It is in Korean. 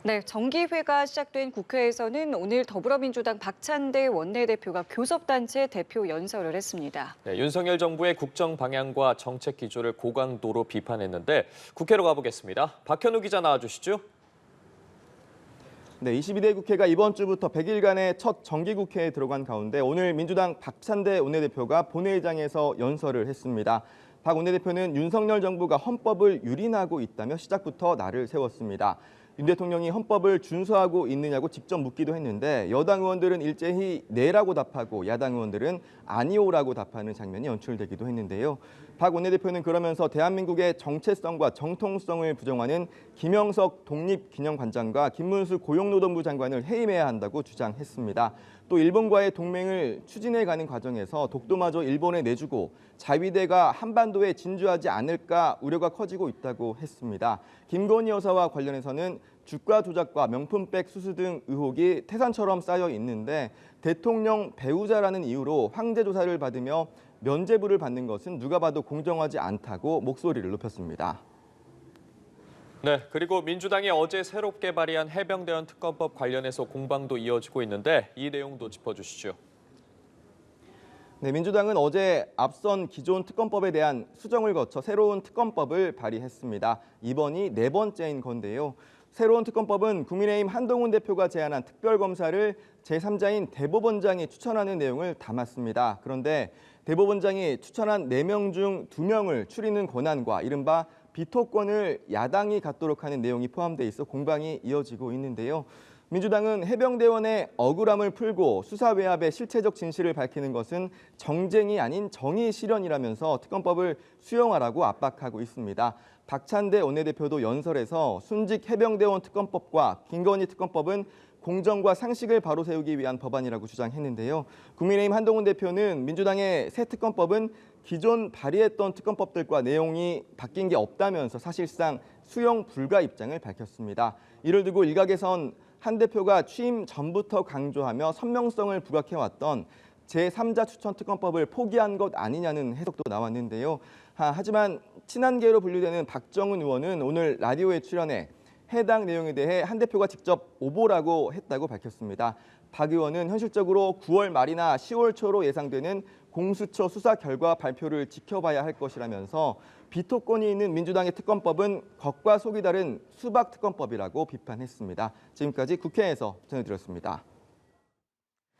네, 정기회가 시작된 국회에서는 오늘 더불어민주당 박찬대 원내대표가 교섭단체 대표 연설을 했습니다. 네, 윤석열 정부의 국정 방향과 정책 기조를 고강도로 비판했는데 국회로 가보겠습니다. 박현우 기자 나와주시죠. 네, 22대 국회가 이번 주부터 100일간의 첫 정기국회에 들어간 가운데 오늘 민주당 박찬대 원내대표가 본회의장에서 연설을 했습니다. 박 원내대표는 윤석열 정부가 헌법을 유린하고 있다며 시작부터 날을 세웠습니다. 윤 대통령이 헌법을 준수하고 있느냐고 직접 묻기도 했는데 여당 의원들은 일제히 네라고 답하고 야당 의원들은 아니오라고 답하는 장면이 연출되기도 했는데요. 박 원내대표는 그러면서 대한민국의 정체성과 정통성을 부정하는 김영석 독립기념관장과 김문수 고용노동부 장관을 해임해야 한다고 주장했습니다. 또 일본과의 동맹을 추진해가는 과정에서 독도마저 일본에 내주고 자위대가 한반도에 진주하지 않을까 우려가 커지고 있다고 했습니다. 김건희 여사와 관련해서는 주가 조작과 명품백 수수 등 의혹이 태산처럼 쌓여 있는데 대통령 배우자라는 이유로 황제 조사를 받으며 면죄부를 받는 것은 누가 봐도 공정하지 않다고 목소리를 높였습니다. 네, 그리고 민주당이 어제 새롭게 발의한 해병대원 특검법 관련해서 공방도 이어지고 있는데 이 내용도 짚어주시죠. 네, 민주당은 어제 앞선 기존 특검법에 대한 수정을 거쳐 새로운 특검법을 발의했습니다. 이번이 네 번째인 건데요. 새로운 특검법은 국민의힘 한동훈 대표가 제안한 특별검사를 제3자인 대법원장이 추천하는 내용을 담았습니다. 그런데 대법원장이 추천한 4명 중 2명을 추리는 권한과 이른바 비토권을 야당이 갖도록 하는 내용이 포함돼 있어 공방이 이어지고 있는데요. 민주당은 해병대원의 억울함을 풀고 수사 외압의 실체적 진실을 밝히는 것은 정쟁이 아닌 정의 실현이라면서 특검법을 수용하라고 압박하고 있습니다. 박찬대 원내대표도 연설에서 순직 해병대원 특검법과 김건희 특검법은 공정과 상식을 바로 세우기 위한 법안이라고 주장했는데요. 국민의힘 한동훈 대표는 민주당의 새 특검법은 기존 발의했던 특검법들과 내용이 바뀐 게 없다면서 사실상 수용 불가 입장을 밝혔습니다. 이를 두고 일각에선 한 대표가 취임 전부터 강조하며 선명성을 부각해왔던 제3자 추천 특검법을 포기한 것 아니냐는 해석도 나왔는데요. 하지만 친한계로 분류되는 박정훈 의원은 오늘 라디오에 출연해 해당 내용에 대해 한 대표가 직접 오보라고 했다고 밝혔습니다. 박 의원은 현실적으로 9월 말이나 10월 초로 예상되는 공수처 수사 결과 발표를 지켜봐야 할 것이라면서 비토권이 있는 민주당의 특검법은 겉과 속이 다른 수박 특검법이라고 비판했습니다. 지금까지 국회에서 전해드렸습니다.